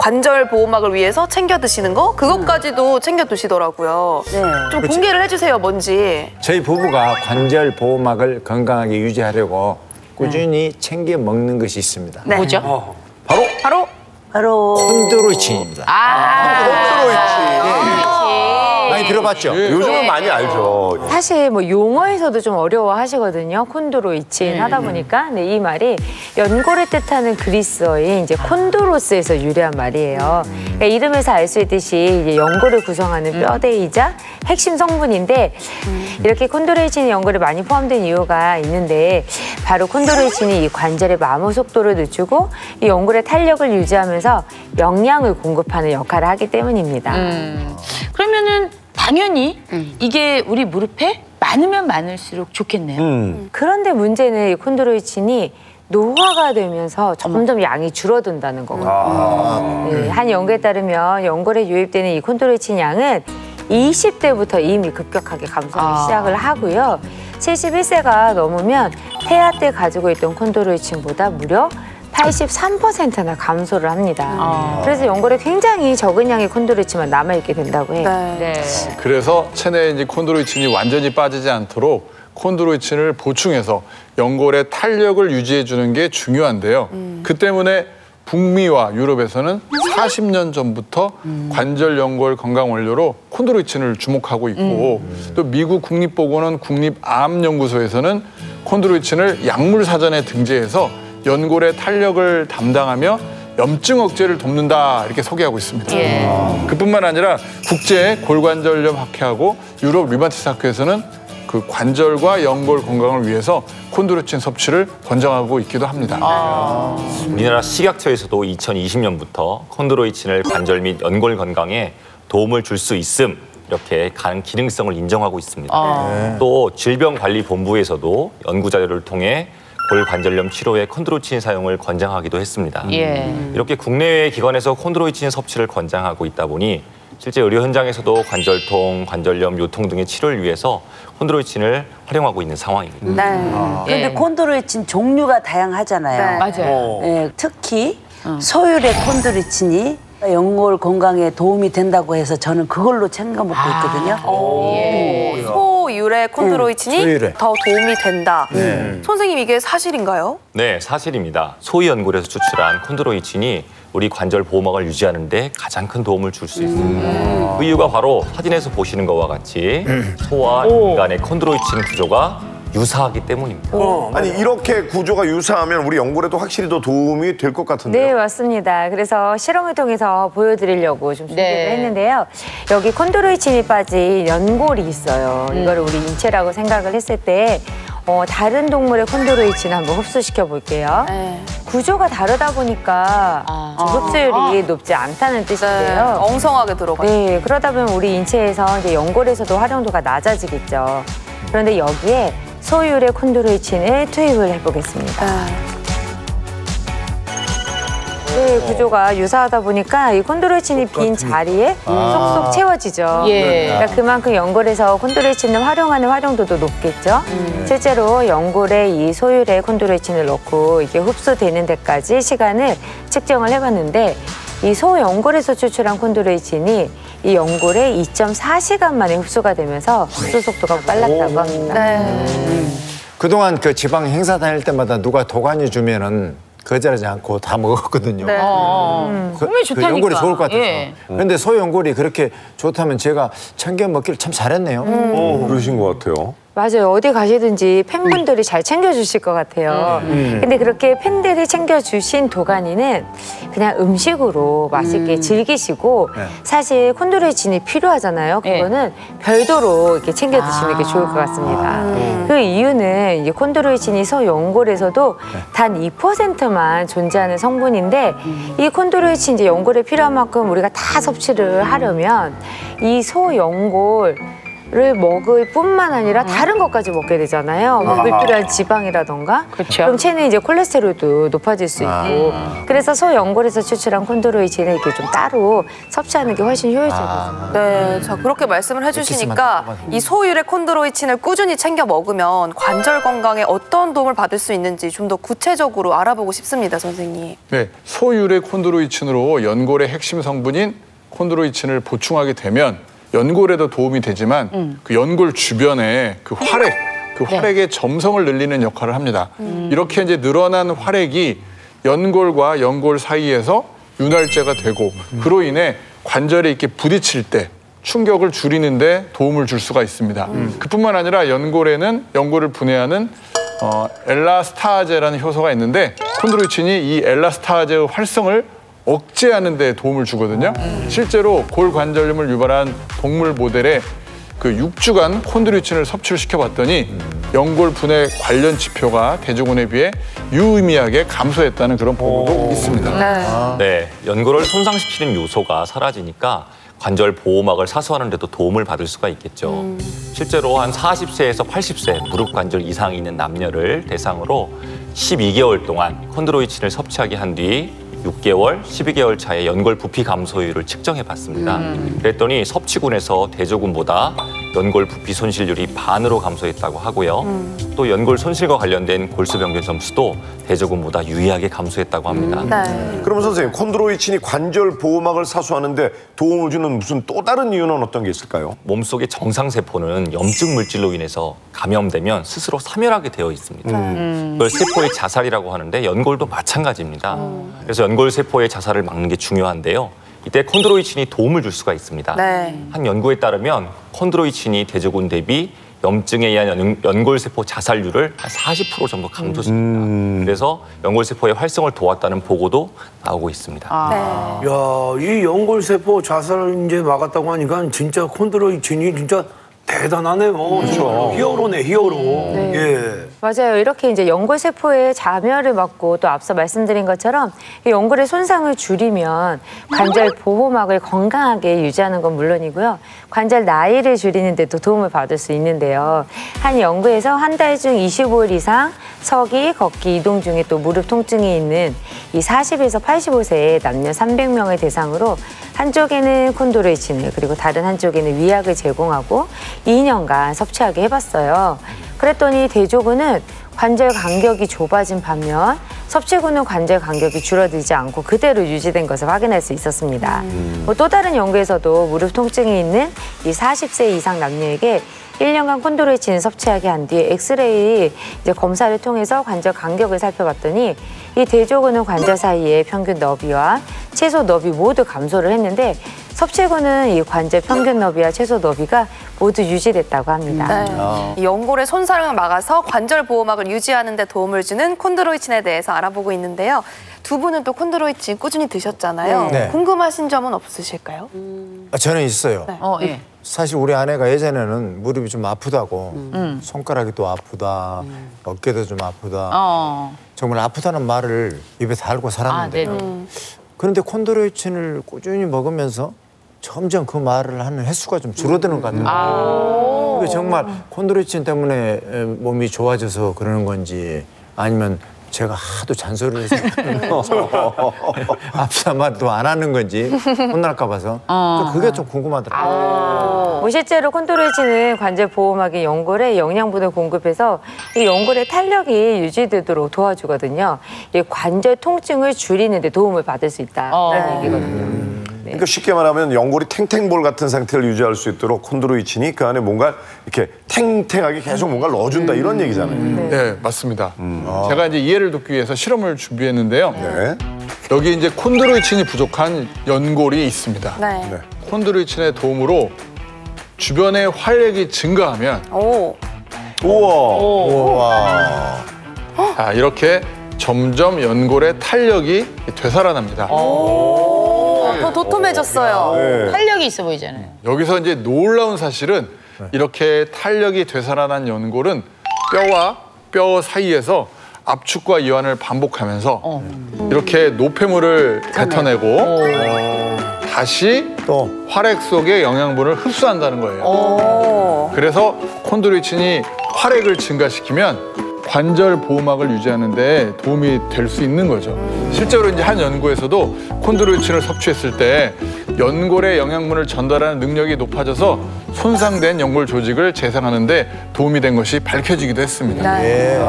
관절 보호막을 위해서 챙겨 드시는 거 그것까지도 챙겨 드시더라고요. 네. 좀 공개를 해주세요, 뭔지. 저희 부부가 관절 보호막을 건강하게 유지하려고 꾸준히 챙겨 먹는 것이 있습니다. 네. 뭐죠? 바로 콘드로이친입니다. 많이 들어봤죠? 요즘은 많이 알죠. 사실 뭐 용어에서도 좀 어려워하시거든요. 콘드로이친 하다 보니까 이 말이 연골을 뜻하는 그리스어인 이제 콘드로스에서 유래한 말이에요. 그러니까 이름에서 알 수 있듯이 이제 연골을 구성하는 뼈대이자 핵심 성분인데 이렇게 콘드로이친이 연골에 많이 포함된 이유가 있는데 바로 콘드로이친이 이 관절의 마모 속도를 늦추고 이 연골의 탄력을 유지하면서 영양을 공급하는 역할을 하기 때문입니다. 그러면은 당연히 이게 우리 무릎에 많으면 많을수록 좋겠네요. 그런데 문제는 이 콘드로이친이 노화가 되면서 점점 양이 줄어든다는 거거든요. 네, 한 연구에 따르면 연골에 유입되는 이 콘드로이친 양은 20대부터 이미 급격하게 감소하기 시작을 하고요. 71세가 넘으면 폐하 때 가지고 있던 콘드로이친보다 무려 83%나 감소를 합니다. 그래서 연골에 굉장히 적은 양의 콘드로이친만 남아있게 된다고 해요. 네. 그래서 체내에 이제 콘드로이친이 완전히 빠지지 않도록 콘드로이친을 보충해서 연골의 탄력을 유지해 주는 게 중요한데요. 그 때문에 북미와 유럽에서는 40년 전부터 관절 연골 건강 원료로 콘드로이친을 주목하고 있고 또 미국 국립보건원 국립암연구소에서는 콘드로이친을 약물 사전에 등재해서 연골의 탄력을 담당하며 염증 억제를 돕는다 이렇게 소개하고 있습니다. 그뿐만 아니라 국제 골관절염 학회하고 유럽 류마티스 학회에서는 그 관절과 연골 건강을 위해서 콘드로이친 섭취를 권장하고 있기도 합니다. 우리나라 식약처에서도 2020년부터 콘드로이친을 관절 및 연골 건강에 도움을 줄 수 있음 이렇게 기능성을 인정하고 있습니다. 또 질병관리본부에서도 연구 자료를 통해 골관절염 치료에 콘드로이친 사용을 권장하기도 했습니다. 이렇게 국내외 기관에서 콘드로이친 섭취를 권장하고 있다 보니 실제 의료 현장에서도 관절통, 관절염, 요통 등의 치료를 위해서 콘드로이친을 활용하고 있는 상황입니다. 그런데 콘드로이친 종류가 다양하잖아요. 맞아요. 네, 특히 소율의 콘드로이친이 연골 건강에 도움이 된다고 해서 저는 그걸로 챙겨 먹고 있거든요. 소유래 콘드로이친이 소유래. 더 도움이 된다. 선생님, 이게 사실인가요? 네, 사실입니다. 소위 연골에서 추출한 콘드로이친이 우리 관절 보호막을 유지하는 데 가장 큰 도움을 줄 수 있습니다. 그 이유가 바로 사진에서 보시는 것과 같이 소와 인간의 콘드로이친 구조가 유사하기 때문입니다. 아니 이렇게 구조가 유사하면 우리 연골에도 확실히 더 도움이 될 것 같은데요. 네, 맞습니다. 그래서 실험을 통해서 보여드리려고 좀 준비를 네. 했는데요. 여기 콘드로이친이 빠진 연골이 있어요. 이거를 우리 인체라고 생각을 했을 때 다른 동물의 콘드로이친을 한번 흡수시켜 볼게요. 구조가 다르다 보니까 흡수율이 높지 않다는 뜻인데요. 엉성하게 들어가요. 네, 그러다 보면 우리 인체에서 이제 연골에서도 활용도가 낮아지겠죠. 그런데 여기에 소율의 콘드로이친을 투입을 해보겠습니다. 네, 구조가 유사하다 보니까 이 콘드로이친이 빈 자리에 쏙쏙 채워지죠. 그러니까 그만큼 연골에서 콘드로이친을 활용하는 활용도도 높겠죠. 실제로 연골에 이 소율의 콘드로이친을 넣고 이게 흡수되는 데까지 시간을 측정을 해봤는데 이 소연골에서 추출한 콘드로이친이 이 연골에 2.4시간 만에 흡수가 되면서 흡수 속도가 빨랐다고 합니다. 그동안 그 지방 행사 다닐 때마다 누가 도가니 주면은 거절하지 않고 다 먹었거든요. 몸에 좋다니까. 연골이 좋을 것 같아서. 예. 그런데 소연골이 그렇게 좋다면 제가 챙겨 먹기를 참 잘했네요. 그러신 것 같아요. 맞아요. 어디 가시든지 팬분들이 잘 챙겨주실 것 같아요. 근데 그렇게 팬들이 챙겨주신 도가니는 그냥 음식으로 맛있게 즐기시고 사실 콘드로이친이 필요하잖아요. 그거는 별도로 이렇게 챙겨 드시는 게 좋을 것 같습니다. 그 이유는 이제 콘드로이친이 소연골에서도 단 2%만 존재하는 성분인데 이 콘드로이친 이제 연골에 필요한 만큼 우리가 다 섭취를 하려면 이 소연골 를 먹을 뿐만 아니라 다른 것까지 먹게 되잖아요. 뭐 불필요한 지방이라던가. 그렇죠. 그럼 체내 이제 콜레스테롤도 높아질 수 있고. 그래서 소연골에서 추출한 콘드로이친을 이렇게 좀 따로 섭취하는 게 훨씬 효율적이죠. 네, 자 그렇게 말씀을 해주시니까 이 소유의 콘드로이친을 꾸준히 챙겨 먹으면 관절 건강에 어떤 도움을 받을 수 있는지 좀 더 구체적으로 알아보고 싶습니다, 선생님. 네, 소유의 콘드로이친으로 연골의 핵심 성분인 콘드로이친을 보충하게 되면 연골에도 도움이 되지만 그 연골 주변에 그 활액, 그 활액의 점성을 늘리는 역할을 합니다. 이렇게 이제 늘어난 활액이 연골과 연골 사이에서 윤활제가 되고 그로 인해 관절에 이렇게 부딪힐 때 충격을 줄이는데 도움을 줄 수가 있습니다. 그뿐만 아니라 연골에는 연골을 분해하는 엘라스타제라는 효소가 있는데 콘드로이친이 이 엘라스타제의 활성을 억제하는 데 도움을 주거든요. 실제로 골관절염을 유발한 동물 모델에 그 6주간 콘드로이친을 섭취를 시켜봤더니 연골 분해 관련 지표가 대조군에 비해 유의미하게 감소했다는 그런 보고도 있습니다. 네, 연골을 손상시키는 요소가 사라지니까 관절 보호막을 사수하는 데도 도움을 받을 수가 있겠죠. 실제로 한 40세에서 80세 무릎 관절 이상이 있는 남녀를 대상으로 12개월 동안 콘드로이친을 섭취하게 한 뒤 6개월, 12개월 차에 연골 부피 감소율을 측정해 봤습니다. 그랬더니 섭취군에서 대조군보다 연골 부피 손실률이 반으로 감소했다고 하고요. 또 연골 손실과 관련된 골수병변 점수도 대조군보다 유의하게 감소했다고 합니다. 네. 그러면 선생님, 콘드로이친이 관절 보호막을 사수하는 데 도움을 주는 무슨 또 다른 이유는 어떤 게 있을까요? 몸속의 정상세포는 염증 물질로 인해서 감염되면 스스로 사멸하게 되어 있습니다. 그걸 세포의 자살이라고 하는데 연골도 마찬가지입니다. 그래서 연골 세포의 자살을 막는 게 중요한데요. 이때 콘드로이친이 도움을 줄 수가 있습니다. 네. 한 연구에 따르면 콘드로이친이 대조군 대비 염증에 의한 연골세포 자살률을 한 40% 정도 감소시킵니다. 그래서 연골세포의 활성을 도왔다는 보고도 나오고 있습니다. 네. 야, 이 연골세포 자살을 이제 막았다고 하니까 진짜 콘드로이친이 진짜 대단하네요. 그렇죠. 히어로네, 히어로. 예. 맞아요. 이렇게 이제 연골 세포의 자멸을 막고 또 앞서 말씀드린 것처럼 이 연골의 손상을 줄이면 관절 보호막을 건강하게 유지하는 건 물론이고요. 관절 나이를 줄이는 데도 도움을 받을 수 있는데요. 한 연구에서 한 달 중 25일 이상 서기, 걷기, 이동 중에 또 무릎 통증이 있는 이 40에서 85세의 남녀 300명을 대상으로 한쪽에는 콘드로이친을 그리고 다른 한쪽에는 위약을 제공하고 2년간 섭취하게 해봤어요. 그랬더니 대조군은 관절 간격이 좁아진 반면 섭취군은 관절 간격이 줄어들지 않고 그대로 유지된 것을 확인할 수 있었습니다. 또 다른 연구에서도 무릎 통증이 있는 이 40세 이상 남녀에게 1년간 콘드로이친을 섭취하게 한 뒤에 엑스레이 이제 검사를 통해서 관절 간격을 살펴봤더니 이 대조군은 관절 사이의 평균 너비와 최소 너비 모두 감소를 했는데 섭취군은 이 관절 평균 너비와 최소 너비가 모두 유지됐다고 합니다. 네. 이 연골의 손상을 막아서 관절 보호막을 유지하는 데 도움을 주는 콘드로이친에 대해서 알아보고 있는데요. 두 분은 또 콘드로이친 꾸준히 드셨잖아요. 네. 궁금하신 점은 없으실까요? 저는 있어요. 예. 사실 우리 아내가 예전에는 무릎이 좀 아프다고 손가락이 또 아프다, 어깨도 좀 아프다. 정말 아프다는 말을 입에 달고 살았는데 그런데 콘드로이친을 꾸준히 먹으면서 점점 그 말을 하는 횟수가 좀 줄어드는 것 같아요. 이게 정말 콘드로이친 때문에 몸이 좋아져서 그러는 건지 아니면 제가 하도 잔소리를 해서 아프다 말도 안 하는 건지 혼날까 봐서 그게 좀 궁금하더라고요. 실제로 콘드로이친은 관절 보호막인 연골에 영양분을 공급해서 이 연골의 탄력이 유지되도록 도와주거든요. 이 관절 통증을 줄이는 데 도움을 받을 수 있다는 얘기거든요. 그러니까 쉽게 말하면 연골이 탱탱볼 같은 상태를 유지할 수 있도록 콘드로이친이 그 안에 뭔가 이렇게 탱탱하게 계속 뭔가를 넣어준다 이런 얘기잖아요. 네, 맞습니다. 제가 이제 이해를 돕기 위해서 실험을 준비했는데요. 네. 여기 이제 콘드로이친이 부족한 연골이 있습니다. 네. 콘드로이친의 도움으로 주변의 활력이 증가하면 오. 우와. 자, 이렇게 점점 연골의 탄력이 되살아납니다. 더 도톰해졌어요. 네. 탄력이 있어 보이잖아요. 여기서 이제 놀라운 사실은 이렇게 탄력이 되살아난 연골은 뼈와 뼈 사이에서 압축과 이완을 반복하면서 이렇게 노폐물을 뱉어내고 다시 또 활액 속의 영양분을 흡수한다는 거예요. 그래서 콘드로이친이 활액을 증가시키면 관절 보호막을 유지하는 데 도움이 될 수 있는 거죠. 실제로 이제 한 연구에서도 콘드로이친을 섭취했을 때 연골에 영양분을 전달하는 능력이 높아져서 손상된 연골 조직을 재생하는 데 도움이 된 것이 밝혀지기도 했습니다. 예.